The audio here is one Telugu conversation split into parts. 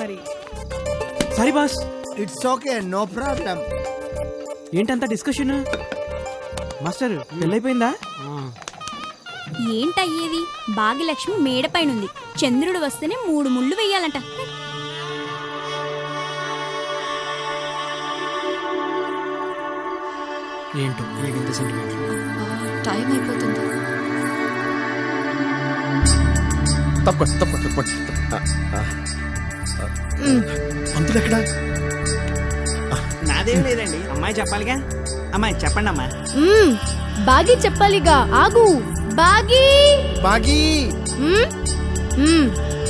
మరి. Sorry boss. It's okay, no problem. ఏంటంత డిస్కషన్? మాస్టర్ పెళ్ళైపోయిందా? ఏంటయ్యేది? భాగ్యలక్ష్మి మేడపైనుంది, చంద్రుడు వస్తేనే 3 ముళ్ళు వెయ్యాలంట. ఏంటో నీకెంత సెంటిమెంట్. టైం అయిపోతుంది. తప్పండి. పంతులు ఎక్కడా? నాదేం లేదండి, అమ్మాయి చెప్పాలిగా. అమ్మాయి చెప్పండి అమ్మా. బాగి చెప్పాలిగా, ఆగు. బాగి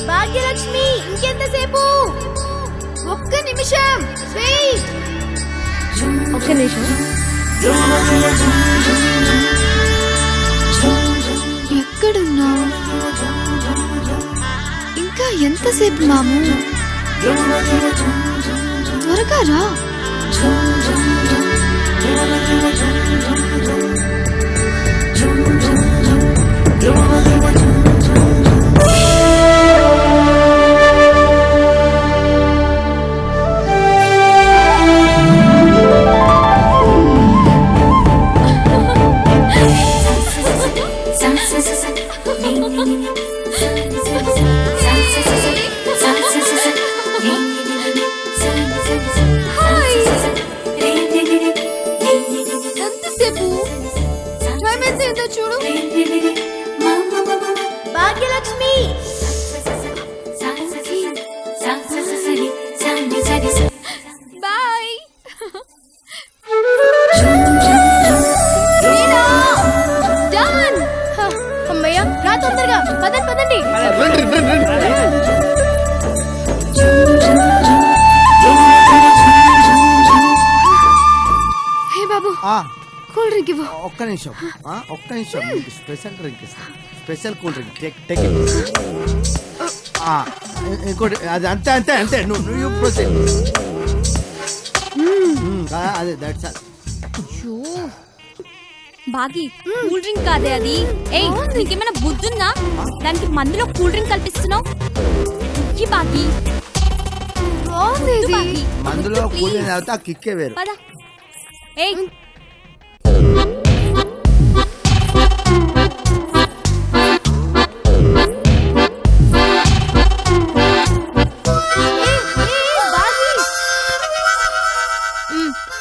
భాగ్యలక్ష్మి, ఇంకెంతసేపు? ఒక్క నిమిషం వెయిట్. ఒక్క నిమిషం. ఎక్కడున్నా? ఇంకా ఎంతసేపు మాము? త్వరగా రా. చూడు భాగ్యలక్ష్మి. బాయ్. అమ్మయ్య, రా తొందరగా. పదండి. హే బాబు, కూల్ డ్రింక్ ఇవ్వు. ఒక్క నిమిషం. స్పెషల్ డ్రింక్ ఇస్తాను. Special cool drink. టేక్ ఇంకోటి. అది అంతే. నువ్వు ప్రొసీడ్. అదే that's all. Bagi, cool drink కాదే అది. ఏయ్, నీకేమైనా బుద్ధుందా? దానికి మందులో కూల్ డ్రింక్ కల్పిస్తున్నావు. ఈ బాగి మందులో కూల్ డ్రింక్ తాగితే ఆ కిక్కే వేరు. పద. ఏయ్,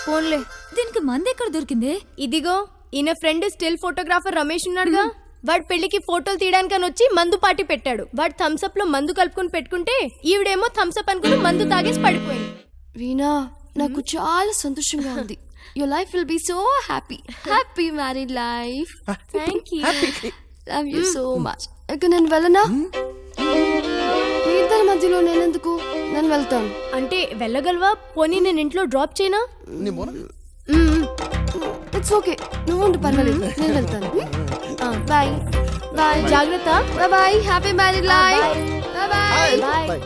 ఫోన్లే. దీనికి మందు ఎక్కడ దొరికింది? ఇదిగో, ఈయన ఫ్రెండ్ స్టిల్ ఫోటోగ్రాఫర్ రమేష్ ఉన్నాడుగా, వాడు పెళ్లికి ఫోటోలు తీయడానికని వచ్చి మందు పార్టీ పెట్టాడు. వాడు థమ్స్అప్ లో మందు కలుపుకుని పెట్టుకుంటే ఈవిడేమో థమ్స్అప్ అనుకుని మందు తాగేసి పడిపోయింది. వీణా, నాకు చాలా సంతోషంగా ఉంది. Your life will be so happy. Happy married life. Thank you. Love you so much. ఇక నేను వెళ్ళనా? మీ ఇద్దరి మధ్యలో నేనెందుకు? నేను వెళ్తాను. అంటే వెళ్ళగలవా? పోనీ నేను ఇంట్లో డ్రాప్ చేయనా? ఇట్స్ ఓకే, నువ్వు ఉండు, పర్వాలేదు, నేను వెళ్తాను. బాయ్. జాగ్రత్త. Bye. Happy married life. Bye.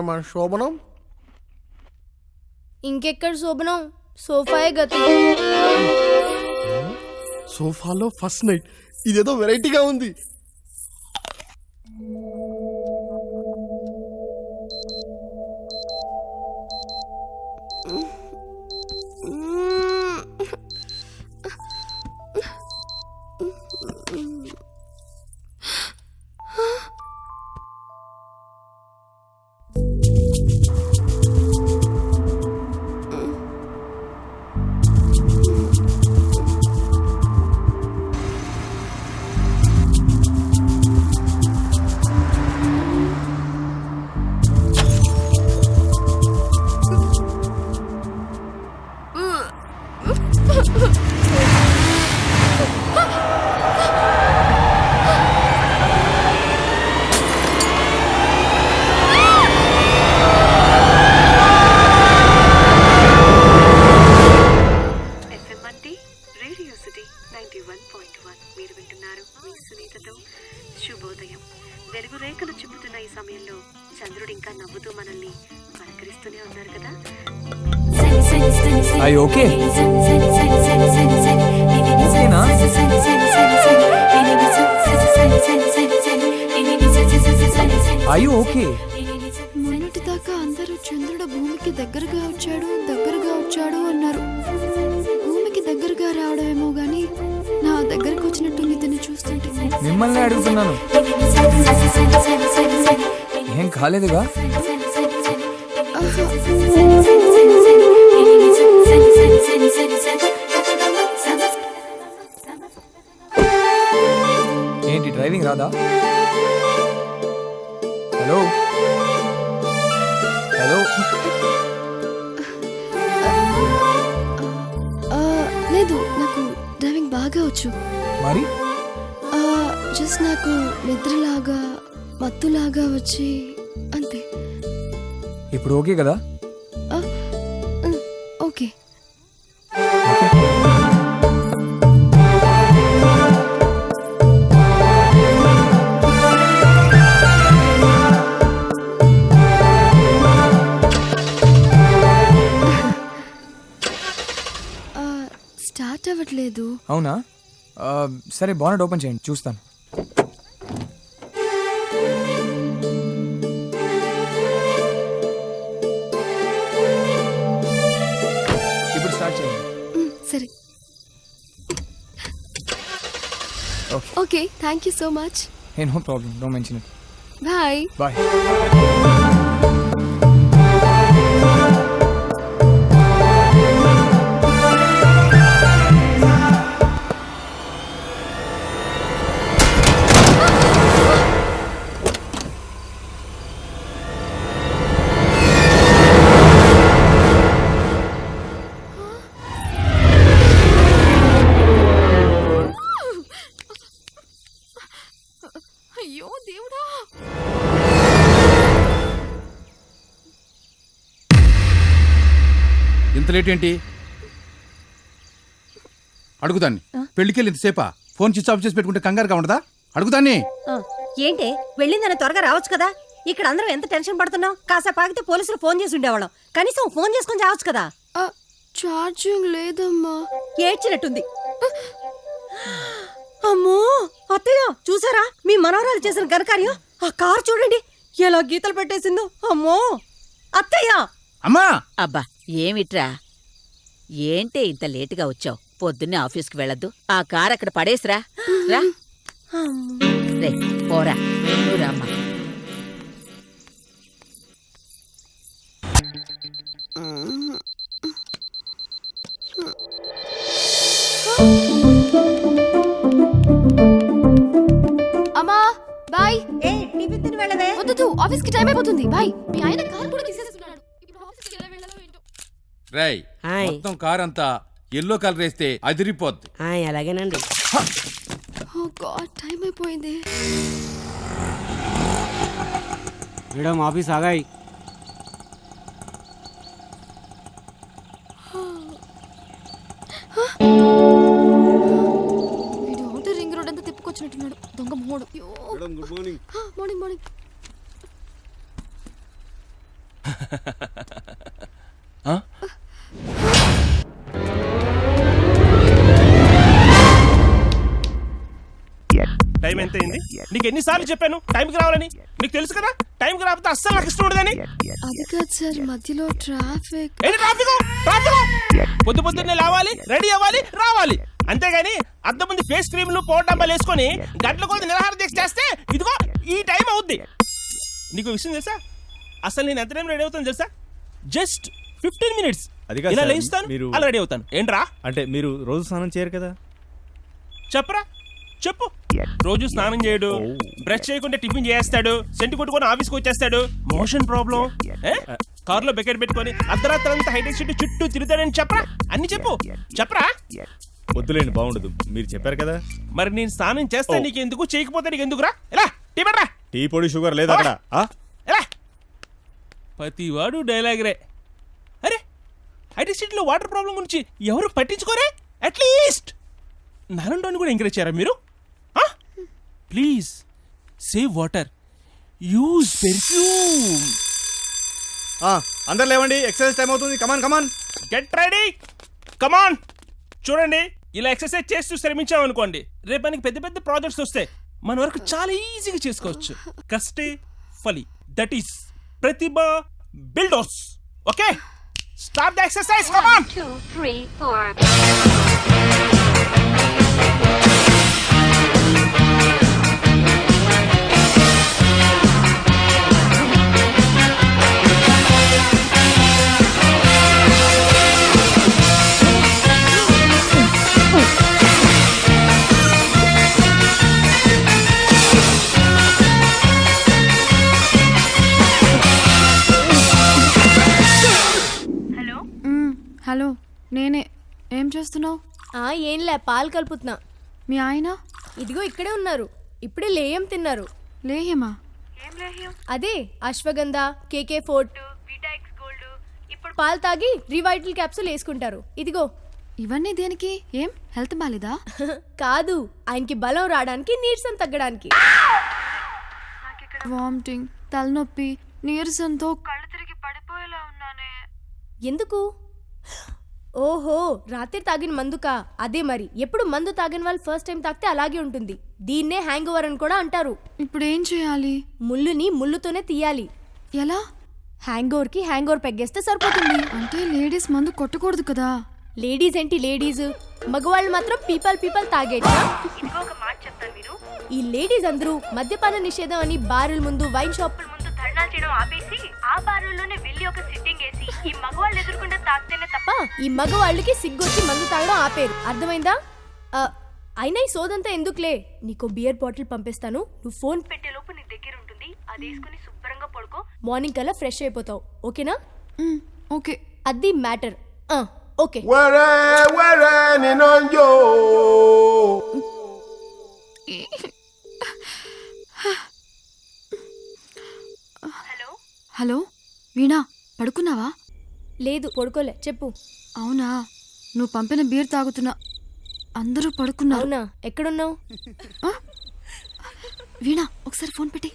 మన శోభనం ఇంకెక్కడ శోభనం? సోఫాయే గతి. సోఫాలో ఫస్ట్ నైట్. ఇదేదో వెరైటీగా ఉంది. 91.1 మీరు వింటున్నారు మీ సునీతతో శుభోదయం. వెలుగు రేఖలు చుట్టుతున్న ఈ సమయంలో చంద్రుడు ఇంకా నవ్వుతూ మనల్ని పలకరిస్తూనే ఉన్నారు కదా. Are you okay? ఓకేనా? Are you okay? మొన్నటిదాకా అందరూ చంద్రుడు భూమికి దగ్గరగా వచ్చాడు అన్నారు. భూమికి దగ్గరగా రావడమేమో గాని నా దగ్గరకు వచ్చినట్టు ఇతను చూస్తుంటే మిమ్మల్ని అడుగుతున్నాను. ఏం కాలేదుగా? ఏంటి డ్రైవింగ్ రాదా? హలో హలో లేదు, నాకు డ్రైవింగ్ బాగా వచ్చు. మరి జస్ట్ నాకు నిద్రలాగా మత్తులాగా వచ్చి అంతే. ఇప్పుడు ఓకే కదా? ఓకే. స్టార్ట్ అవ్వట్లేదు. అవునా? సరే బానెట్ ఓపెన్ చేయండి, చూస్తాను. ఇప్పుడు స్టార్ట్ చేయండి. సరే. Okay, thank you so much. Hey no problem, no mention it. Bye. Bye. అయ్యో దేవుడా. ఇంత లేట్ ఏంటి? అడుగుతాన్ని. పెళ్లికెళ్ళి ఇంతసేపా? ఫోన్ స్విచ్ ఆఫ్ చేసి పెట్టుకుంటే కంగారుగా ఉండదా? అడుగుతాన్ని. ఏంటి వెళ్ళిందని త్వరగా రావచ్చు కదా. ఇక్కడ అందరం ఎంత టెన్షన్ పడుతున్నావు. కాసేపు ఆగితే పోలీసులు ఫోన్ చేసి ఉండేవాళ్ళం. కనీసం ఫోన్ చేసుకొని రావచ్చు కదా. ఛార్జింగ్ లేదమ్మా. ఏడ్చినట్టుంది. అమ్మో అత్తయ్య, చూసారా మీ మనవరాలు చేసిన ఘనకార్యం? ఆ కారు చూడండి ఎలా గీతలు పెట్టేసిందో. అమ్మో అత్తయ్య. అమ్మా అబ్బా ఏమిట్రా, ఏంటే ఇంత లేటుగా వచ్చావు? పొద్దున్నే ఆఫీస్కి వెళ్ళొద్దు. ఆ కార్ అక్కడ పడేసిరా. రా రే, పోరా, నువ్వు రామ్మా. అమ్మా బాయ్. టిఫిన్ తిని వెళ్ళవే. వద్దు, ఆఫీస్ కి టైం అయిపోతుంది. బాయ్. మీ ఆయన కార్ కూడా తీసేస్తున్నాడు. ఇప్పుడు ఆఫీస్ కి ఎలా వెళ్ళాలో ఏంటో. రేయ్, మొత్తం కార్ అంతా ఎల్లో కలర్ వేస్తే అదిరిపోద్ది. అలాగేనండి. ఓ గాడ్, టైం అయిపోయింది. మేడం ఆఫీస్ ఆగాయి. వీడు అవుటర్ రింగ్ రోడ్ అంతా తిప్పుకొచ్చినట్టున్నాడు. దొంగ మోడు. Good morning. Morning morning. Time ఎంత అయింది? నీకు ఎన్నిసార్లు చెప్పాను టైంకి రావాలని? నీకు తెలుసు కదా టైంకి రాకపోతే అస్సలు నాకు ఇష్టం ఉండదని. అది కాదు సార్, మధ్యలో ట్రాఫిక్. ఏంటి ట్రాఫిక్? పొద్దున్నే లేవాలి, రెడీ అవ్వాలి, రావాలి. అంతేగాని అద్దం ముందు ఫేస్ క్రీమ్లు పౌడర్ డబ్బాలు వేసుకొని గంటల కొద్ది నిరాహార దీక్ష చేస్తే ఇదిగో ఈ టైం అవుద్ది. నీకు విషయం తెలుసా? అసలు నేను ఎంత టైం రెడీ అవుతాను తెలుసా? Just 15 minutes. ఇలా లేస్తాను, అలా రెడీ అవుతాను. ఏంట్రా అంటే మీరు రోజు స్నానం చేయరు కదా? చెప్పరా, చెప్పు. రోజు స్నానం చేయడు, బ్రష్ చేయకుండా టిఫిన్ చేస్తాడు, సెంటు కొట్టుకొని ఆఫీస్కి వచ్చేస్తాడు, మోషన్ ప్రాబ్లం, కారులో బకెట్ పెట్టుకొని అర్ధరాత్రి అంతా హైటెక్ సిటీ చుట్టూ తిరుగుతాడని చెప్పరా. అన్ని చెప్పు, చెప్పరా. వద్దులేండి, బాగుండదు. మీరు చెప్పారు కదా. మరి నేను స్నానం చేస్తా నీకెందుకు, చేయకపోతే నీకు ఎందుకురా? ఎలా టీ పడరా. టీ పొడి షుగర్ లేదా అక్కడ? ఎలా ప్రతి వాడు డైలాగరే. అరే హైటెక్ సిటీలో వాటర్ ప్రాబ్లం గురించి ఎవరు పట్టించుకోరే? అట్లీస్ట్ నాలంటోని కూడా ఎంకరేజ్ చేయరా మీరు? Please save water, use perfume. అందరు లేవండి, ఎక్సర్సైజ్ టైం అవుతుంది. కమాన్ కమాన్. గెట్ రెడీ, కమాన్. చూడండి, ఇలా ఎక్సర్సైజ్ చేస్తూ శ్రమించాం అనుకోండి, రేపు మనకి పెద్ద పెద్ద ప్రాజెక్ట్స్ వస్తే మన వరకు చాలా ఈజీగా చేసుకోవచ్చు. కష్టే ఫలి, that is Pratibha builders. Okay, start the exercise. Come on. 2, 3, 4. Hello, నేనే. ఏం చేస్తున్నావు? ఏంలే, పాలు కలుపుతున్నా. మీ ఆయన? ఇదిగో ఇక్కడే ఉన్నారు. ఇప్పుడే లేయం తిన్నారు. లేహమా? అదే అశ్వగంధ, కేకే ఫోర్ట్, విటాక్స్ గోల్డ్. ఇప్పుడు పాలు తాగి రివైటల్ క్యాప్సూల్ వేసుకుంటారు. ఇదిగో. ఇవన్నీ దేనికి? ఏం హెల్త్ బాలేదా? కాదు, ఆయనకి బలం రావడానికి, నీరసం తగ్గడానికి. వామిటింగ్, తలనొప్పి, నీరసంతో కళ్ళు తిరిగి పడిపోయేలా ఉన్నానే. ఎందుకు? ఓహో, రాత్రి తాగిన మందుకా? అదే మరి. ఎప్పుడు మందు తాగిన వాళ్ళు ఫస్ట్ టైం తాగితే అలాగే ఉంటుంది. దీన్నే హ్యాంగ్ ఓవర్ అని కూడా అంటారు. ఇప్పుడు ఏం చేయాలి? ముళ్ళుని ముళ్ళుతోనే తీయాలి. ఎలా? హ్యాంగ్ ఓవర్ కి హ్యాంగ్ ఓవర్ పెగ్గేస్తే సరిపోతుంది. అంటే లేడీస్ మందు కొట్టకూడదు కదా? లేడీస్ ఏంటి లేడీస్, మగవాళ్ళు మాత్రం పీపల్ తాగేట. ఈ లేడీస్ అందరూ మద్యపాన నిషేధం అని బారుల ముందు, వైన్ షాపుల ముందు ధర్నాలు చేయడం ఆపేసి ఆ బారుల్లోనే వెళ్ళి ఒక సిట్టింగ్ వేసి ఈ మగవాళ్ళు ఎదుర్కొంటే తాగితేనే తప్ప ఈ మగవాళ్ళకి సిగ్గొచ్చి మందు తాగడం ఆపేరు. అర్థమైందా? అయినా ఈ సోదంతా ఎందుకులే. నీకు బియర్ బాటిల్ పంపిస్తాను. నువ్వు ఫోన్ పెట్టే లోపు నీ దగ్గర ఉంటుంది. అది వేసుకుని శుభ్రంగా పడుకో. మార్నింగ్ కల్లా ఫ్రెష్ అయిపోతావు. ఓకేనా? ఓకే. అది మ్యాటర్. ఓకే. హలో వీణా, పడుకున్నావా? లేదు, పడుకోలే. చెప్పు. అవునా, నువ్వు పంపిన బీర్ తాగుతున్నా. అందరూ పడుకున్నారు. అవునా? ఎక్కడున్నావు? వీణా, ఒకసారి ఫోన్ పెట్టి.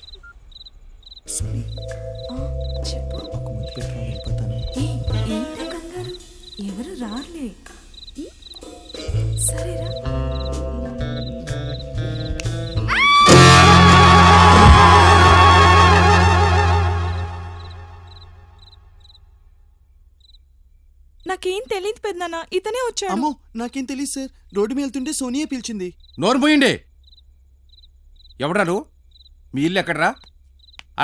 ఎవరు రాలే. సరేరా. నాకేం తెలియదు పెద్దనాన్న, ఇతనే వచ్చాడు. అమ్మో, నాకేం తెలియదు సార్. రోడ్డు మీద వెళ్తుంటే సోనియా పిలిచింది. నోరు పోయిండే. ఎవడ్రా నువ్వు? మీ ఇల్లు ఎక్కడరా?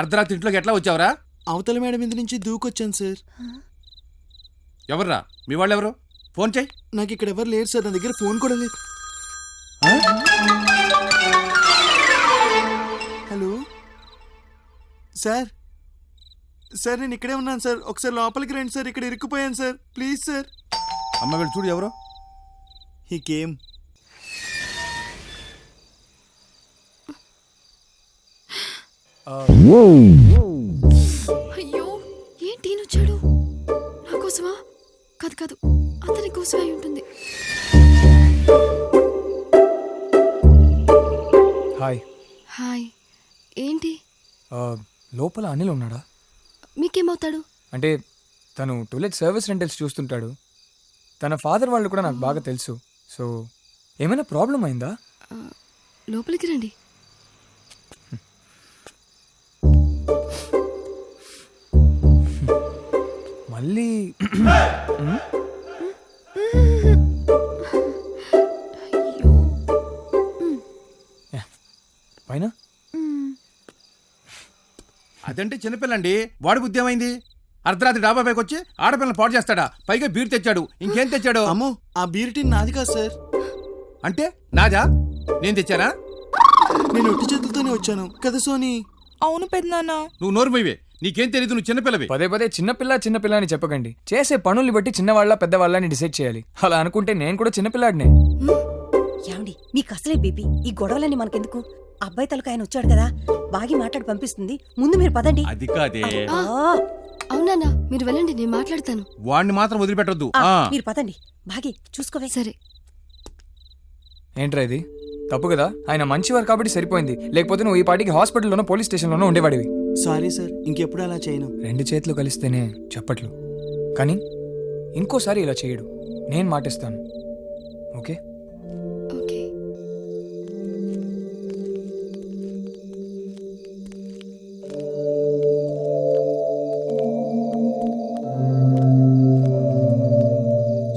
అర్ధరాత్రి ఇంట్లోకి ఎట్లా వచ్చావురా? అవతల మేడ మీద నుంచి దూకొచ్చాను సార్. ఎవర్రా మీ వాళ్ళు? ఎవరు? ఫోన్ చేయి. నాకు ఇక్కడ ఎవరు లేరు సార్. నా దగ్గర ఫోన్ కూడా లేదు. Hello sir. సార్, నేను ఇక్కడే ఉన్నాను సార్. ఒకసారి లోపలికి రండి సార్. ఇక్కడ ఇరుక్కుపోయాను సార్. Please sir. అమ్మ వీళ్ళు చూడు ఎవరు? He came. అయ్యో, ఏంటి వచ్చాడు? నా కోసమా? కాదు కాదు, అతని కోసమే అయి ఉంటుంది. హాయ్. హాయ్. ఏంటి? లోపల అనిల్ ఉన్నాడా? మీకేమవుతాడు? అంటే తను టూలెట్ సర్వీస్ రెంటల్స్ చూస్తుంటాడు. తన ఫాదర్ వాళ్ళు కూడా నాకు బాగా తెలుసు. సో ఏమైనా ప్రాబ్లం అయిందా? లోపలికి రండి. మళ్ళీ పైన అదంటే చిన్నపిల్లండి. వాడి బుద్ధి ఏమైంది? అర్ధరాత్రి డాబా పైకి వచ్చి ఆడపిల్లని పాడు చేస్తాడా? పైగా బీర్ తెచ్చాడు. ఇంకేం తెచ్చాడు? అమ్మో, ఆ బీర్ టిన్ నాది కాదు సార్. అంటే నాదా? నేను తెచ్చానా? నేను ఒట్టి చేతులతోనే వచ్చాను కదా సోని. అవును పెద్దనాన్న. నువ్వు నోరు మొయ్యవే. నీకేం తెలీదు, నువ్వు చిన్నపిల్లవి. పదే పదే చిన్నపిల్ల అని చెప్పకండి. చేసే పనుల్ని బట్టి చిన్నవాళ్ళ పెద్దవాళ్ళని డిసైడ్ చేయాలి. అలా అనుకుంటే నేను కూడా చిన్నపిల్లాడినే. ఏమండి, మీకు అసలే బీపీ. ఈ గొడవలన్నీ మనకెందుకు? అబ్బాయి తలకు ఆయన వచ్చాడు కదా, బాగి మాట్లాడి పంపిస్తుంది. ముందు మీరు పదండి. అది కాదే. అవునా, మీరు వెళ్ళండి, నేను మాట్లాడతాను. వాడిని మాత్రం వదిలిపెట్టొద్దు. మీరు పదండి. బాగి చూసుకోవే. సరే. ఏంట్రా ఇది తప్పు కదా? ఆయన మంచివారు కాబట్టి సరిపోయింది, లేకపోతే నువ్వు ఈ పాటికి హాస్పిటల్లోనో పోలీస్ స్టేషన్లోనో ఉండేవాడివి. సారీ సార్, ఇంకెప్పుడు అలా చేయను. 2 చేతులు కలిస్తేనే చప్పట్లు, కానీ ఇంకోసారి ఇలా చేయడు. నేను మాటిస్తాను, ఓకే? ఓకే.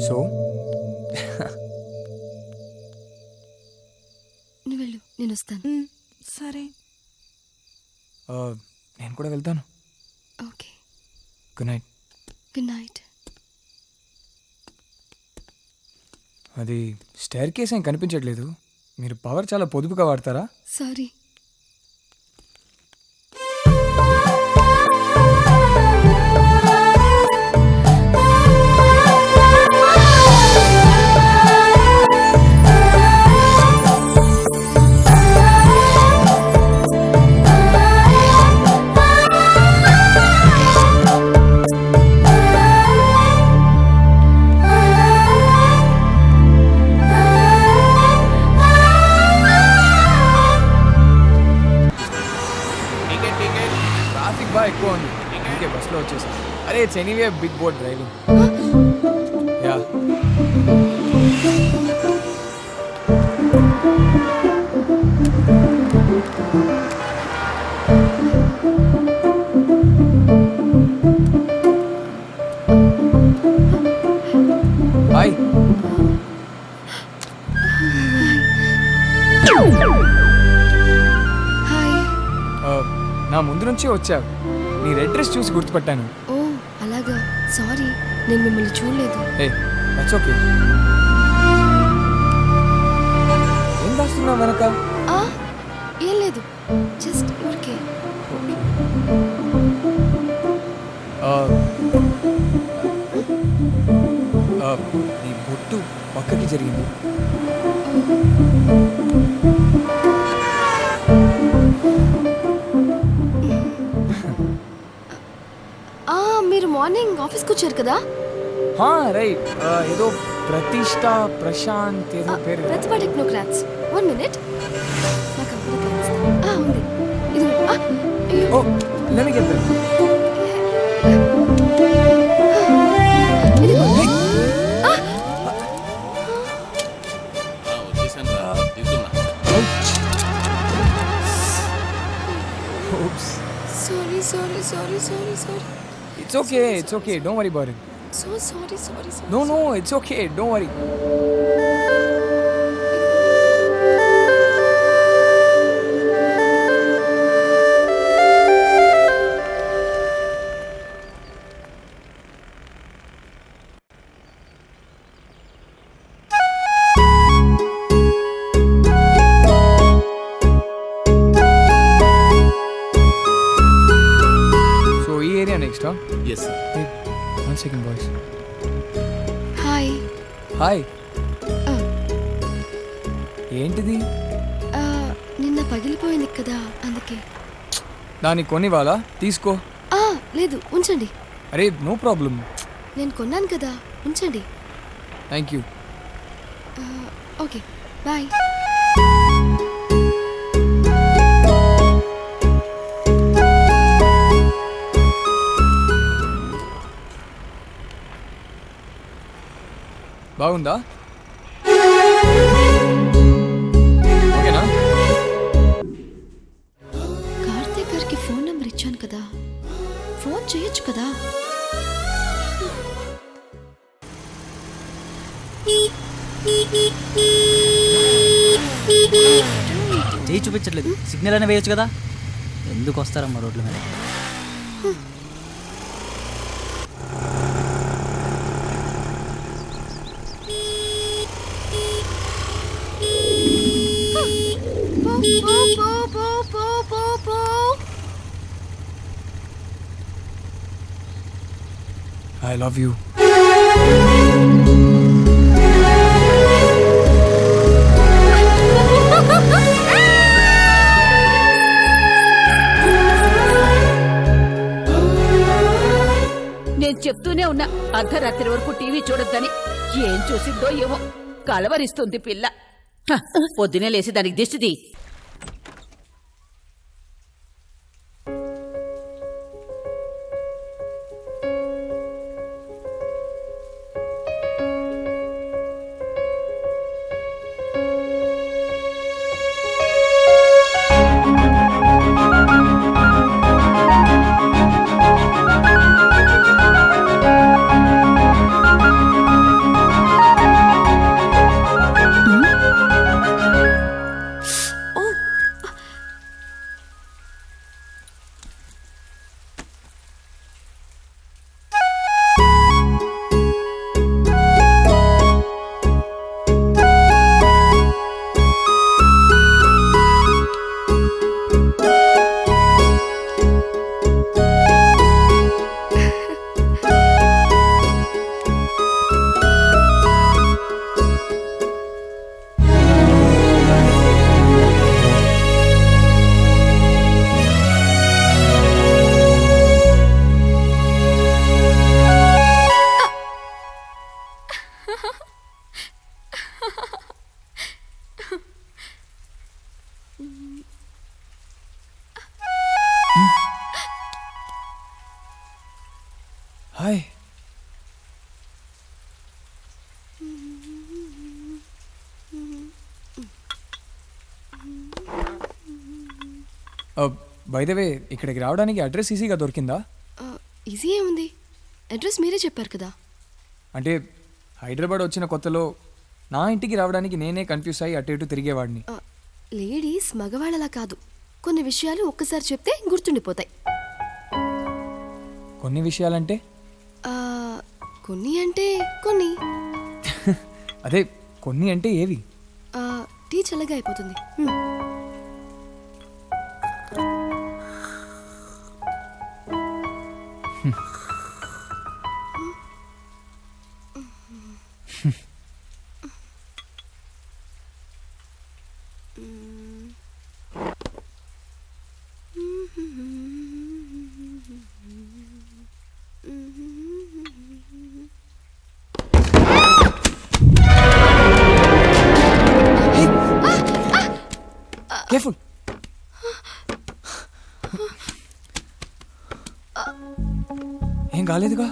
సో నువ్వు వెళ్ళు, నేను వస్తాను. సరే. నేను కూడా వెళ్తాను. Okay. Good night. Good night. అది స్టైర్ కేస్ ఏం కనిపించట్లేదు. మీరు పవర్ చాలా పొదుపుగా వాడతారా? సారీ. ట్రాఫిక్ బాగా ఎక్కువ ఉంది, అందుకే బస్సులో వచ్చేసాను. అరే it's anyway big board driving. Yeah hi. Hi. నా ముందు నుంచే వచ్చావు. నీ రెడ్ డ్రెస్ చూసి గుర్తుపట్టాను. ఓ అలాగా, సారీ, నేను మిమ్మల్ని చూడలేదు. ఏ దట్స్ ఓకే. ఏం రాస్తున్నావు వెనక? ఆ, ఏం లేదు, జస్ట్ ఊరికే. నీ బొట్టు పక్కకి జరిగింది. మీరు మార్నింగ్ ఆఫీస్కి వచ్చారు కదా? రైట్. ఏదో ప్రతిష్ట ప్రశాంత్ ఏదో పేరు. ప్రతిభా టెక్నోక్రాట్స్. 1 minute. నా కంపెనీ కనిపిస్తుంది. ఉంది. ఇది ఓ let me get that. Sorry. It's okay. Don't worry about it. So sorry. No, it's okay. Don't worry. So, ఈ area next. Yes, sir. Hey, 1 second, boys. Hi. Hi. ఏంటిది? నిన్న పగిలిపోయింది కదా, అందుకే. దాన్ని కొనివ్వాలా? తీసుకో. లేదు, ఉంచండి. అరే నో ప్రాబ్లం. నేను కొన్నాను కదా, ఉంచండి. Thank you. Okay, bye. బాగుందా? ఓకేనా? కార్తీక్ గారికి ఫోన్ నెంబర్ ఇచ్చాను కదా, ఫోన్ చేయొచ్చు కదా. చేయి చూపించట్లేదు, సిగ్నల్ అయినా వేయొచ్చు కదా. ఎందుకు వస్తారమ్మా రోడ్ల మీద? I love you. నేను చెప్తూనే ఉన్నా అర్ధరాత్రి వరకు టీవీ చూడొద్దని. ఏం చూసిందో ఏమో, కలవరిస్తుంది పిల్ల. పొద్దునే లేసి దానికి దిష్టిది. హాయ్. బై ద వే, ఇక్కడికి రావడానికి అడ్రస్ ఈజీగా దొరికిందా? ఈజీ ఏముంది, అడ్రస్ మీరే చెప్పారు కదా. అంటే హైదరాబాద్ వచ్చిన కొత్తలో నా ఇంటికి రావడానికి నేనే కన్ఫ్యూజ్ అయ్యి అటు ఇటు తిరిగేవాడిని. లేడీస్ మగవాళ్ళలా కాదు, కొన్ని విషయాలు ఒక్కసారి చెప్తే గుర్తుండిపోతాయి. కొన్ని విషయాలంటే ఆ, కొన్ని అంటే కొన్ని. అదే కొన్ని అంటే ఏవి? టీ చల్లగా అయిపోతుంది. కేర్ఫుల్. ఏం కాలేదుగా?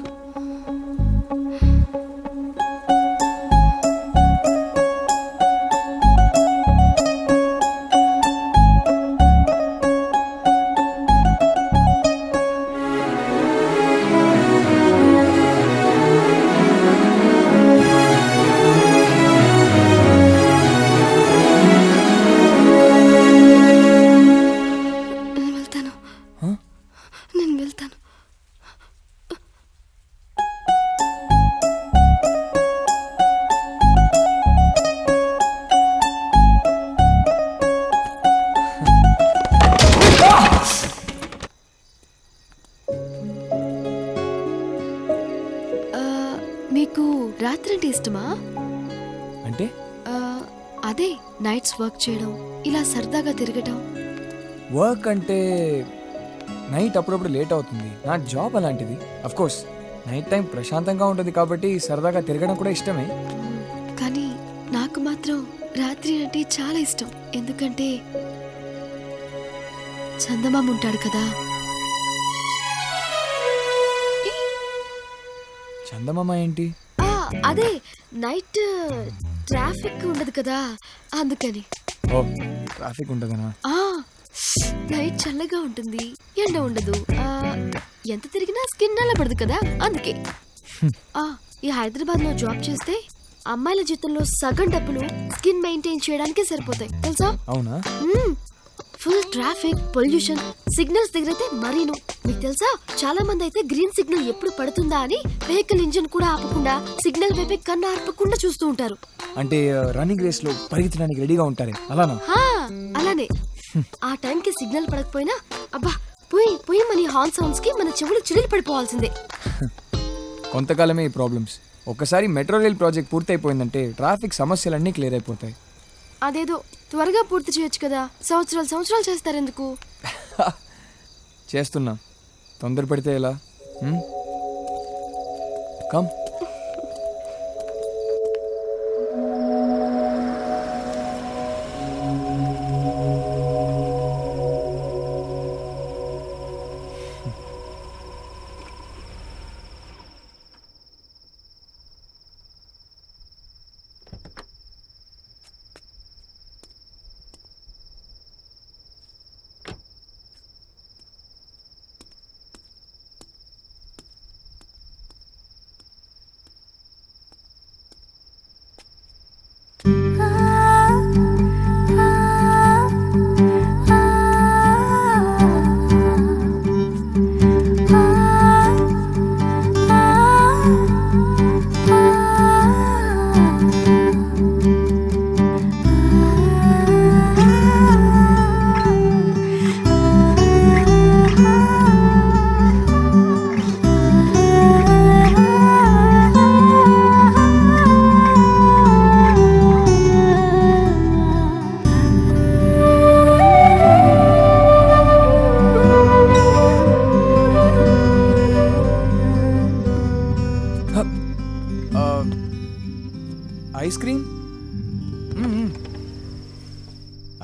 నేను వెళ్తాను. మీకు రాత్రి అంటే ఇష్టమా? అంటే అదే నైట్స్ వర్క్ చేయడం, ఇలా సరదాగా తిరగటం. వర్క్ అంటే నైట్ అప్పుడప్పుడు లేట్ అవుతుంది, నా జాబ్ అలాంటిది. అఫ్ కోర్స్ నైట్ టైం ప్రశాంతంగా ఉంటుంది కాబట్టి సరదాగా తిరగడం కూడా ఇష్టమే. కానీ నాకు మాత్రం రాత్రి అంటే చాలా ఇష్టం. ఎందుకంటే చందమామ ఉంటాడు కదా. చందమామ ఏంటి? అదే నైట్ ట్రాఫిక్ ఉండదు కదా, అందుకని. ఓ, ట్రాఫిక్ ఉండదనా? నైట్ చల్లగా ఉంటుంది, ఎండ ఉండదు, ఎంత తిరిగినా స్కిన్ నల్లబడదు కదా, అందుకే. ఈ హైదరాబాద్ లో జాబ్ చేస్తే అమ్మాయిల జీతంలో సగం డబ్బులు స్కిన్ మెయింటైన్ చేయడానికే సరిపోతాయి తెలుసా? అవునా? ఫుల్ ట్రాఫిక్, పొల్యూషన్, సిగ్నల్స్ దగ్గరైతే మరీను. మీకు తెలుసా, చాలా మంది అయితే గ్రీన్ సిగ్నల్ ఎప్పుడు పడుతుందా అని వెహికల్ ఇంజిన్ కూడా ఆపకుండా సిగ్నల్ వైపే కన్ను ఆర్పకుండా చూస్తూ ఉంటారు. అంటే రన్నింగ్ రేస్ లో పరిగెత్తడానికి రెడీగా ఉంటారే అలానా? అలానే. ఆ టైంకి సిగ్నల్ పడకపోయినా అబ్బా పోయి పోయి మన హార్న్ సౌండ్స్ కి మన చెవులు చిల్లు పడిపోవాల్సిందే. కొంతకాలమే ఈ ప్రాబ్లమ్స్. ఒక్కసారి మెట్రో రైల్ ప్రాజెక్ట్ పూర్తయిపోయిందంటే ట్రాఫిక్ సమస్యలన్నీ క్లియర్ అయిపోతాయి. అదేదో త్వరగా పూర్తి చేయొచ్చు కదా, సంవత్సరాలు చేస్తారెందుకు? చేస్తున్నా, తొందరపడితే ఎలా? కమ్.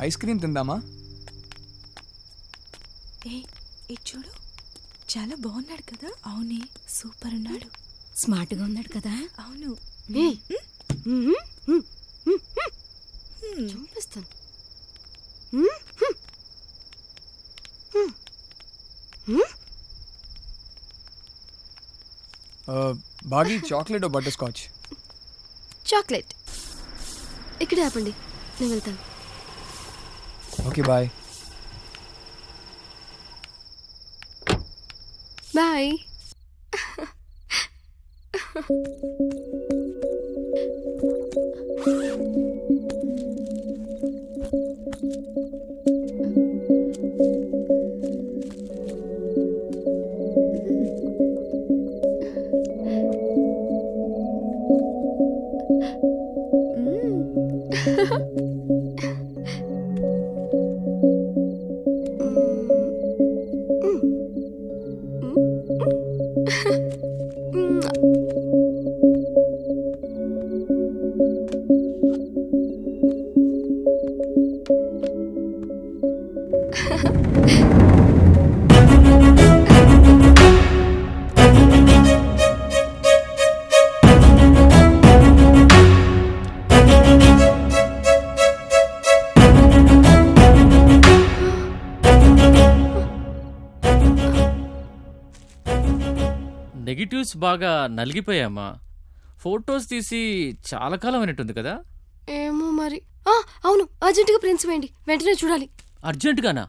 ఐస్ క్రీమ్ తిందామా? ఏ ఇది చూడు చాలా బాగున్నాడు కదా. అవునే సూపర్ ఉన్నాడు. స్మార్ట్ గా ఉన్నాడు కదా. అవును. చూపిస్తాను. బాగి చాక్లెట్ బటర్ స్కాచ్. చాక్లెట్ ఇక్కడే ఆపండి, నేను వెళ్తాను. Okay bye. బాయ్. నెగిటివ్స్ బాగా నలిగిపోయామ్మా. ఫొటోస్ తీసి చాలా కాలం అయినట్టుంది కదా. ఏమో మరి. అవును, అర్జెంటుగా ప్రింట్స్ వేయండి, వెంటనే చూడాలి. అర్జెంటుగానా?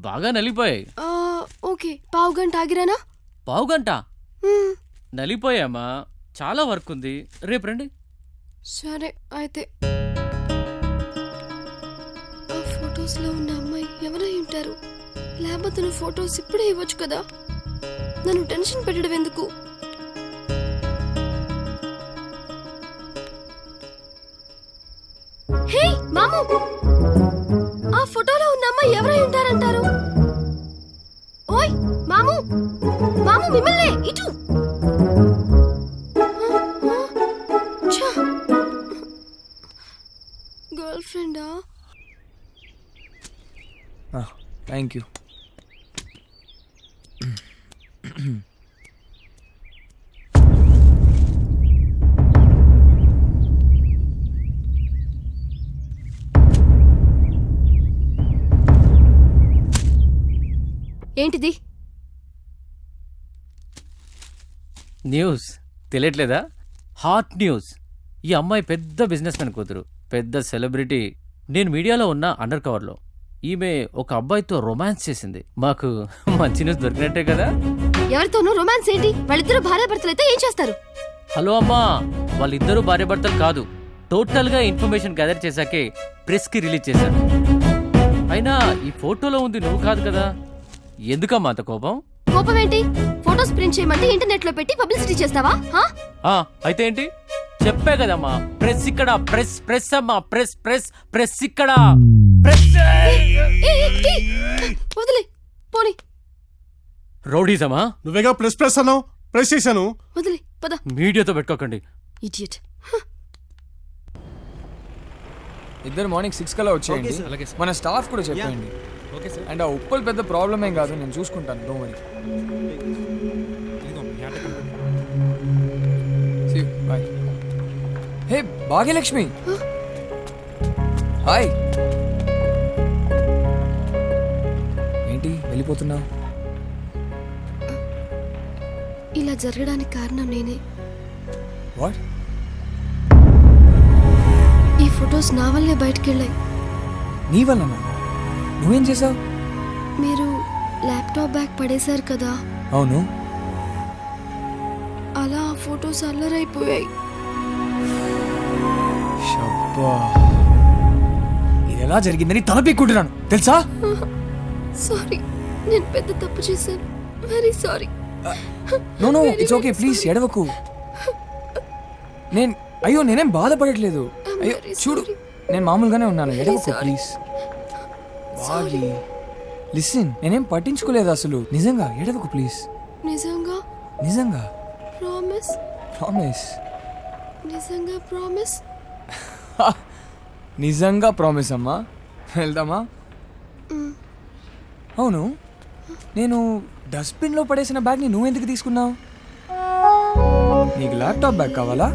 బాగా నలిగిపోయాయి. ఓకే, పావు గంట ఆగిరానా? పావుగంట? నలిగిపోయామ్మా, చాలా వర్క్ ఉంది. రేపు రండి. సరే అయితే. ఆ ఫొటోస్ లో ఉన్న అమ్మాయి ఎవరై ఉంటారు? లేకపోతే ఫొటోస్ ఇప్పుడే ఇవ్వచ్చు కదా. నన్ను టెన్షన్ పెట్టడం ఎందుకు? హే మాము, ఆ ఫోటోలో ఉన్న అమ్మాయి ఎవరై ఉంటారంటారు? ఓయ్ మాము, మాము మిమ్మల్నే, ఇటు. గర్ల్ ఫ్రెండా? Thank you. ఏంటిది? న్యూస్ తెలియట్లేదా? Hot news. ఈ అమ్మాయి పెద్ద బిజినెస్ మ్యాన్ కూతురు, పెద్ద సెలబ్రిటీ. నేను మీడియాలో ఉన్న అండర్ కవర్లో. ఈమె ఒక అబ్బాయితో రొమాన్స్ చేసింది. మాకు మంచి న్యూస్ దొరికినట్టే కదా. ఎవరితోనూ రొమాన్స్ ఏంటి? వాళ్ళిద్దరూ భార్యాభర్తలైతే ఏం చేస్తారు? హలో అమ్మా, వాళ్ళిద్దరూ భార్యాభర్తలు కాదు. టోటల్గా ఇన్ఫర్మేషన్ గ్యాదర్ చేశాకే ప్రెస్కి రిలీజ్ చేశాను. అయినా ఈ ఫోటోలో ఉంది నువ్వు కాదు కదా, ఎందుకమ్మా అంత కోపం? కోపం ఏంటి? ఫోటోస్ ప్రింట్ చేయమంటే ఇంటర్నెట్ లో పెట్టి పబ్లిసిటీ చేస్తావా? అయితే ఏంటి? చెప్పే కదమ్మా, ప్రెస్ ఇక్కడ, ప్రెస్ ప్రెస్ అమ్మా, ప్రెస్ ప్రెస్ ప్రెస్ ఇక్కడ, ప్రెస్. వదిలే పోనీ. రౌడీజమా? నువ్వేగా ప్రెస్ ప్రెస్ అన్నావు, ప్రెస్ చేశాను. వదిలే పద. మీడియాతో పెట్టుకోకండి. ఇడియట్. ఇద్దరు మార్నింగ్ 6 కల్లా వచ్చేయండి. మన స్టాఫ్ కూడా చెప్పండి. అండ్ ఆ ఉప్పల్ పెద్ద ప్రాబ్లం ఏం కాదు, నేను చూసుకుంటాను. Don't worry. Bye. Hey Bhagyalakshmi, hi. ఏంటి వెళ్ళిపోతున్నావు? ఇలా జరగడానికి కారణం నేనే. వాట్? ఈ ఫొటోస్ నా వల్లే బయటికి వెళ్ళాయి. నీ వల్లనా? నువ్వేం చేసావు? మీరు ల్యాప్టాప్ బ్యాగ్ పడేశారు కదా. అవును. అలా ఆ ఫొటోస్ అల్లరైపోయాయి. ఇది ఎలా జరిగిందని తల పీక్కుంటున్నాను తెలుసా? సారీ, నేను పెద్ద తప్పు చేశాను. Very sorry. No no, it's okay, please ఎడవకు. నేనేం బాధపడట్లేదు. అయ్యో చూడు, నేను మామూలుగానే ఉన్నాను, ఎడవకు ప్లీజ్. బాగి లిసన్, నేనేం పట్టించుకోలేదు అసలు. నిజంగా ఎడవకు ప్లీజ్. నిజంగా? నిజంగా ప్రామిస్? ప్రామిస్. నిజంగా ప్రామిస్? నిజంగా ప్రామిస్ అమ్మా. వెళ్దామా? అవును, నేను డస్ట్బిన్లో పడేసిన బ్యాగ్ని నువ్వెందుకు తీసుకున్నావు? నీకు ల్యాప్టాప్ బ్యాగ్ కావాలా?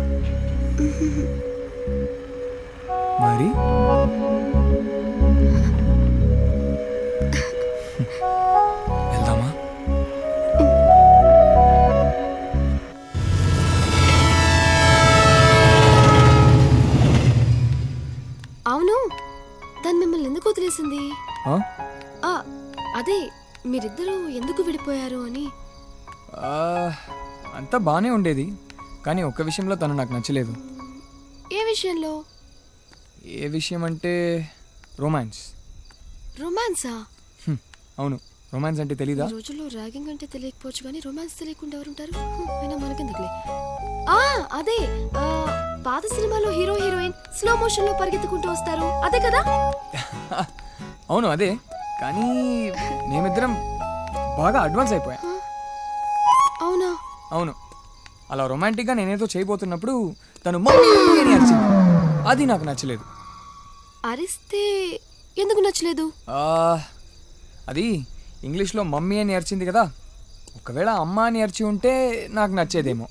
మరి వెళ్దామా? అవును, దాన్ని మిమ్మల్ని ఎందుకు వదిలేసింది? ఆ? ఆ, అదే మీరిద్దరూ ఎందుకు విడిపోయారు అని. ఆ, అంతా బాగానే ఉండేది, కానీ ఒక్క విషయంలో తను నాకు నచ్చలేదు. ఏ విషయంలో? ఏ విషయం అంటే రొమాన్స్. రొమాన్సా? అవును, రొమాన్స్ అంటే తెలీదా? ఈ రోజుల్లో ర్యాగింగ్ అంటే తెలియకపోవచ్చు కానీ రొమాన్స్ తెలియకుండా ఎవరుంటారు? అయినా మనకెందుకులే. ఆ, అదే పాత సినిమాలో హీరో హీరోయిన్ స్లో మోషన్ లో పరిగెత్తుకుంటూ వస్తారు, అదే కదా? అవును అదే, కానీ మేమిద్దరం బాగా అడ్వాన్స్ అయిపోయా. అవునా? అవును, అలా రొమాంటిక్గా నేనేదో చేయబోతున్నప్పుడు తను మమ్మీ అని అరిచింది. అది నాకు నచ్చలేదు. అరిస్తే ఎందుకు నచ్చలేదు? ఆ, అది ఇంగ్లీష్లో మమ్మీ అని అరిచింది కదా, ఒకవేళ అమ్మ అని అరిచి ఉంటే నాకు నచ్చేదేమో.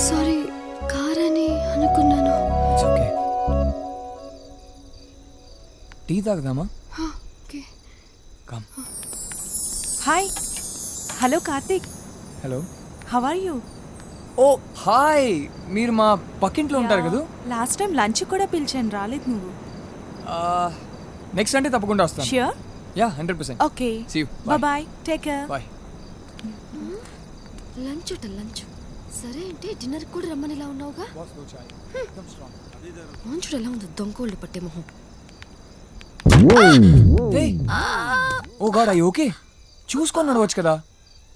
సారీ, కార్ అని అనుకున్నాను. టీ తాగుదామా? Okay. Come. Hi. Hello Karthik. Hello. How are you? Oh hi, మీరు మా పక్కింట్లో ఉంటారు కదా? లాస్ట్ టైం లంచ్ కూడా పిలిచాను, రాలేదు నువ్వు. నెక్స్ట్ అంటే తప్పకుండా వస్తాను. Sure? Yeah, 100%. Okay. See you. Bye. Take care. Bye. Lunch lunch సరే అంటే డిన్నర్ కూడా రమ్మనిలా ఉన్నావుగా. మంచుడు ఎలా ఉంది, దొంగోళ్ళు పట్టే మొహం. ఓ గాడ్, అయ్యి ఓకే, చూసుకొని నడవచ్చు కదా.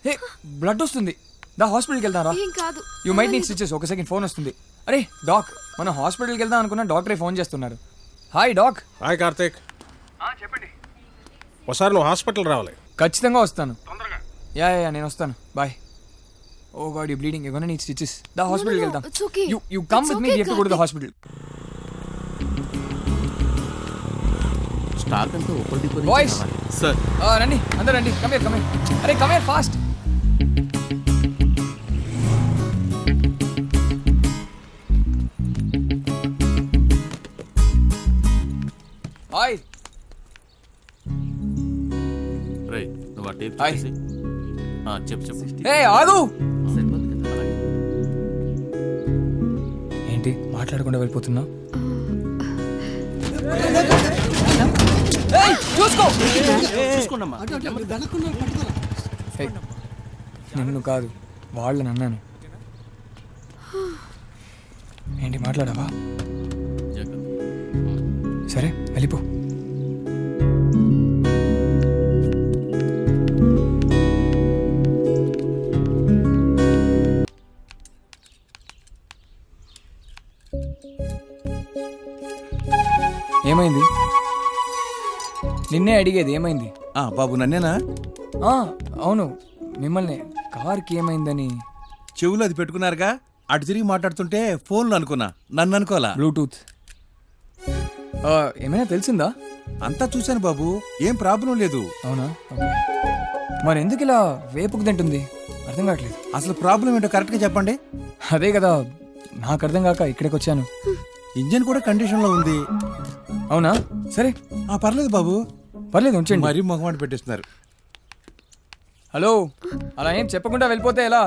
హే, బ్లడ్ వస్తుంది, దా హాస్పిటల్కి వెళ్తారా? ఏం కాదు. You might need stitches. ఒక సెకండ్, ఫోన్ వస్తుంది. అరే డాక్, మనం హాస్పిటల్కి వెళ్దాం అనుకున్నా, డాక్టరే ఫోన్ చేస్తున్నారు. Hi doc. హాయ్ కార్తీక్. చెప్పండి. ఒకసారి నువ్వు హాస్పిటల్ రావాలి. ఖచ్చితంగా వస్తాను. యా యా, నేను వస్తాను. Bye. Oh god, you bleeding, you gonna need stitches. దా హాస్పిటల్కి వెళ్దాం. You come with me, we have to go to the hospital. Stock అంతా ఒకటి బాయ్స్ సార్. రండి, అందరు రండి. Come here, come here. అరే కమ్ హియర్ ఫాస్ట్. హాయ్. రేయ్, నువ్వు ఆ టేప్ హాయ్. చూసి చెప్పు. ఏ ఆగు. ఏంటి మాట్లాడకుండా వెళ్ళిపోతున్నావు? చూసుకో. నిన్ను కాదు, వాళ్ళని అన్నాను. ఏంటి మాట్లాడావా? సరే వెళ్ళిపో. ఏమైంది? నిన్నే అడిగేది, ఏమైంది? బాబు నన్నేనా? అవును మిమ్మల్ని. కార్కి ఏమైందని. చెవులు అది పెట్టుకున్నారుగా, అటు తిరిగి మాట్లాడుతుంటే ఫోన్లు అనుకున్నా, నన్ను అనుకోలా. బ్లూటూత్. ఏమైనా తెలిసిందా? అంతా చూశాను బాబు, ఏం ప్రాబ్లం లేదు. అవునా? ఓకే. మరి ఎందుకు ఇలా వేపుకు తింటుంది? అర్థం కావట్లేదు. అసలు ప్రాబ్లం ఏంటో కరెక్ట్గా చెప్పండి. అదే కదా నాకు అర్థం కాక ఇక్కడికి వచ్చాను. ఇంజన్ కూడా కండిషన్లో ఉంది. అవునా? సరే పర్లేదు బాబు, పర్లేదు, ఉంచండి. మరీ మొహమాట పెట్టేస్తున్నారు. హలో, అలా ఏం చెప్పకుండా వెళ్ళిపోతే ఎలా?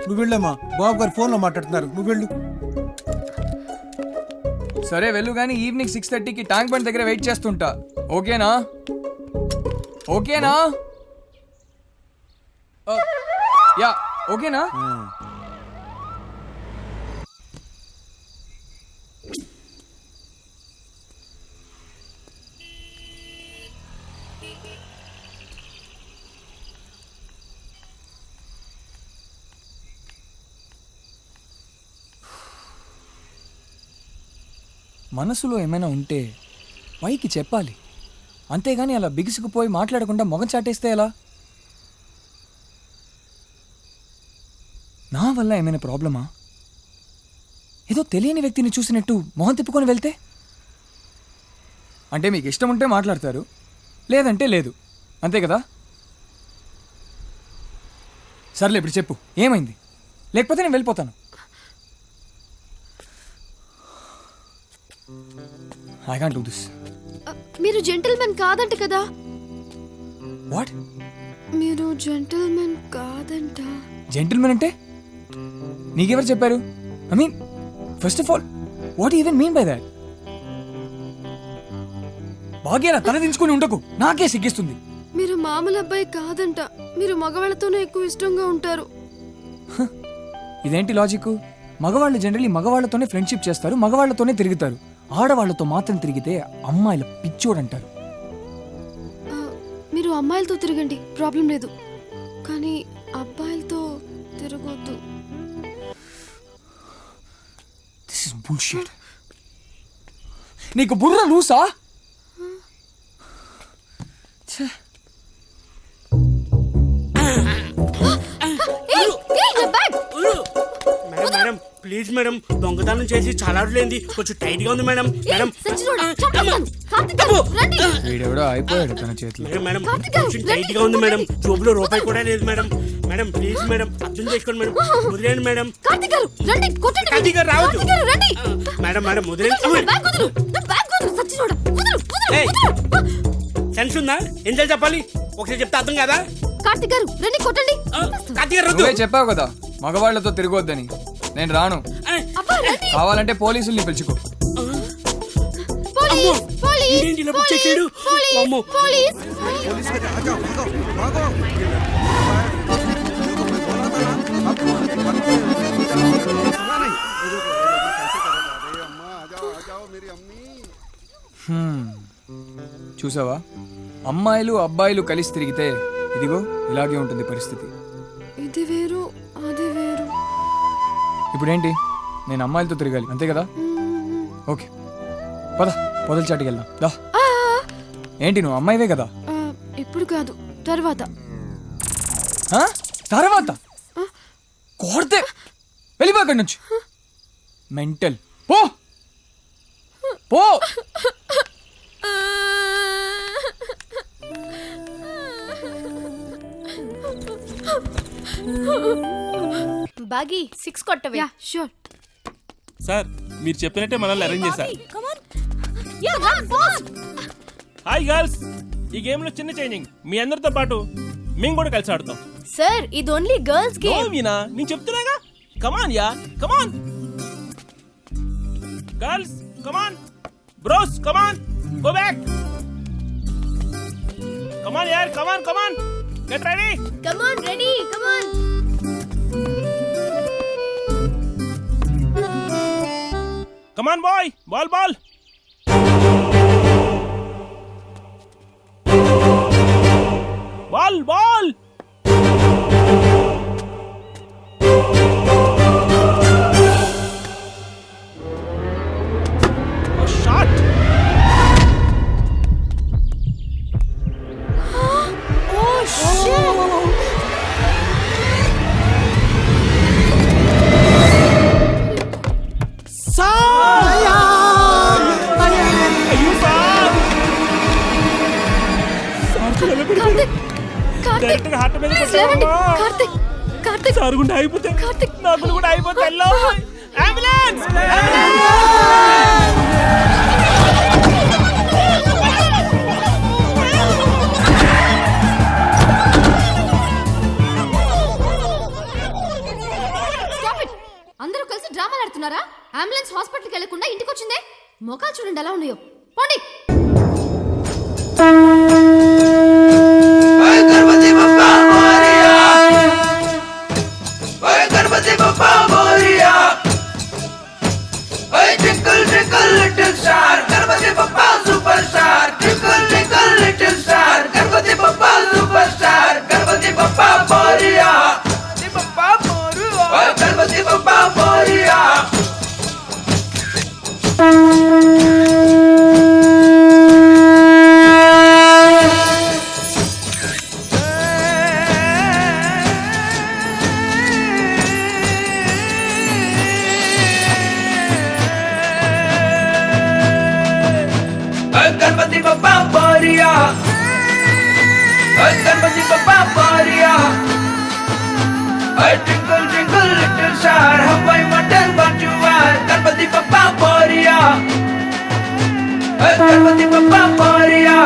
నువ్వు వెళ్ళమ్మా, బాబు గారు ఫోన్లో మాట్లాడుతున్నారు, నువ్వు వెళ్ళు. సరే వెళ్ళు, కానీ ఈవినింగ్ 6:30కి ట్యాంక్ బండ్ దగ్గర వెయిట్ చేస్తుంటా. ఓకేనా? ఓకేనా? యా ఓకేనా? మనసులో ఏమైనా ఉంటే పైకి చెప్పాలి, అంతేగాని అలా బిగుసుకుపోయి మాట్లాడకుండా మొగం చాటేస్తే ఎలా? నా వల్ల ఏమైనా ప్రాబ్లమా? ఏదో తెలియని వ్యక్తిని చూసినట్టు మొహం తిప్పుకొని వెళ్తే? అంటే మీకు ఇష్టం ఉంటే మాట్లాడతారు, లేదంటే లేదు, అంతే కదా? సర్లే ఇప్పుడు చెప్పు, ఏమైంది? లేకపోతే నేను వెళ్ళిపోతాను. I can't do this. మీరు జెంటిల్మెన్ కాదంట కదా? వాట్? మీరు జెంటిల్మెన్ కాదంట. జెంటిల్మెన్ అంటే నీకెవరు చెప్పారు? I mean first of all what even mean by that? భాగ్యాల తల దించుకొని ఉండకు, నాకే సిగ్గిస్తుంది. మీరు మామూలు అబ్బాయి కాదంట. మీరు మగవాళ్ళతోనే ఎక్కువ ఇష్టంగా ఉంటారు. ఇదేంటి లాజిక్? మగవాళ్ళు జనరల్లీ మగవాళ్లతోనే ఫ్రెండ్షిప్ చేస్తారు, మగవాళ్లతోనే తిరుగుతారు. ఆడవాళ్లతో మాత్రం తిరిగితే అమ్మాయిల పిచ్చోడంటారు. మీరు అమ్మాయిలతో తిరగండి, ప్రాబ్లం లేదు, కానీ అబ్బాయిలతో తిరగొద్దు. This is bullshit. నీకు బుర్ర లూసా? మేడం ప్లీజ్ మేడం, దొంగతనం చేసి చాలా రోజులైంది, కొంచెం టైట్ గా ఉంది మేడం. మేడం వీడెవడో అయిపోయాడు తన చేతిలో. మేడం మేడం కొంచెం టైట్ గా ఉంది మేడం, జోబులో రూపాయి కూడా లేదు మేడం. మేడం ప్లీజ్ మేడం, అర్థం చేసుకోండి మేడం, వదిలేండి మేడం. కార్తీక్ గారు రావద్దు మేడం. మేడం వదిలేండి. సెన్స్ ఉందా? ఏం చేయాలి చెప్పాలి? ఒకసారి చెప్తే అర్థం కదా? కార్తీక్ గారు రండి, కొట్టండి. కార్తీక్ గారు నువ్వే చెప్పావు కదా మగవాళ్లతో తిరగొద్దని. నేను రాను. కావాలంటే పోలీసుల్ని పిలుచుకో. చూసావా, అమ్మాయిలు అబ్బాయిలు కలిసి తిరిగితే ఇదిగో ఇలాగే ఉంటుంది పరిస్థితి. ఇది వేరు, అది వేరు. ఇప్పుడేంటి, నేను అమ్మాయిలతో తిరగాలి అంతే కదా? ఓకే పద, పొదల చాటుకి వెళ్దాం దా. ఏంటి నువ్వు అమ్మాయివే కదా? ఇప్పుడు కాదు, తర్వాత. తర్వాత కోడితే వెళ్ళిపో అక్కడి నుంచి. మెంటల్. పో పో. బాగి 6 కొట్టవే. Yeah sure. సార్ మీరు చెప్పినట్టే మనల్ని అరేంజ్ చేశారు. హాయ్ గర్ల్స్, ఈ గేమ్ లో చిన్న చేంజింగ్. మీ అందరితో పాటు మేము కూడా కలిసి ఆడతాం. సార్ ఇది ఓన్లీ గర్ల్స్ గేమ్. మీనా నేను చెప్తున్నాగా. Come on yeah, come on girls, come on bros, come on go back. Come on యార్, come on come on get ready. Come on ready, come on. Come on boy, ball ball. Ball ball. Shot. Oh shit. Direct heart మీద కార్తీక్, కార్తీక్ సార్ గుండా అయిపోతే నాకు కూడా అయిపోతే. అంబులెన్స్. అందరూ కలిసి డ్రామాలు ఆడుతున్నారా? అంబులెన్స్ హాస్పిటల్కి వెళ్లకుండా ఇంటికి వచ్చిందే. మొఖాలు చూడండి ఎలా ఉన్నాయో. పోండి. Bye. मोरिया गणपति बप्पा मोरिया ट्विंकल ट्विंकल लिटिल स्टार हवाई मटन बंजुआर गणपति बप्पा मोरिया गणपति बप्पा मोरिया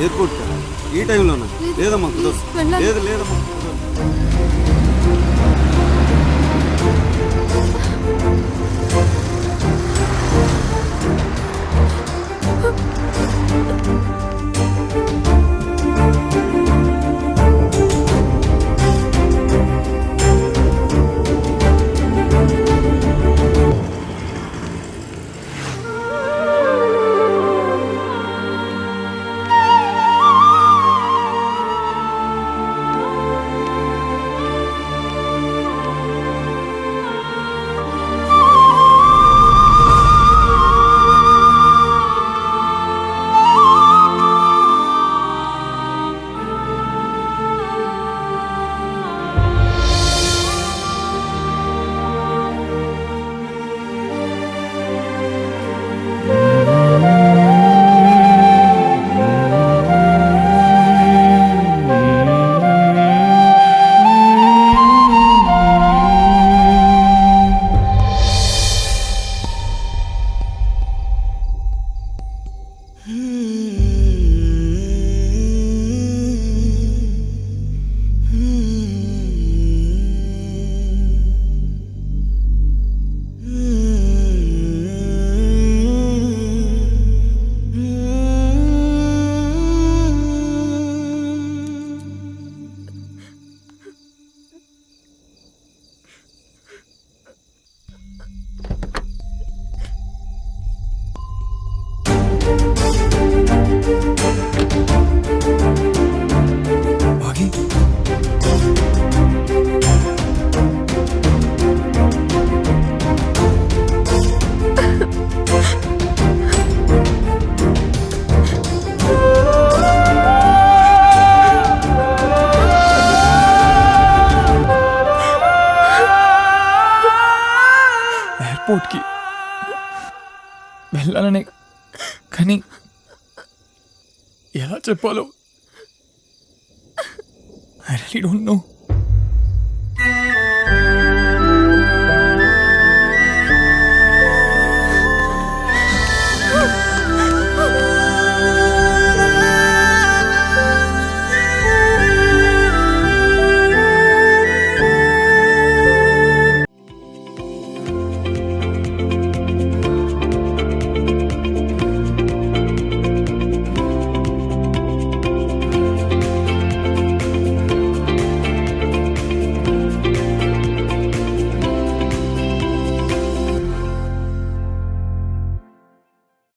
ఎయిర్పోర్ట్ ఈ టైంలోనా? లేదమ్మా లేదు లేదమ్మా. ఎయిర్పోర్ట్కి వెళ్ళాలనే, కానీ ఎలా చెప్పాలో ఐ రియలీ డోంట్ నో.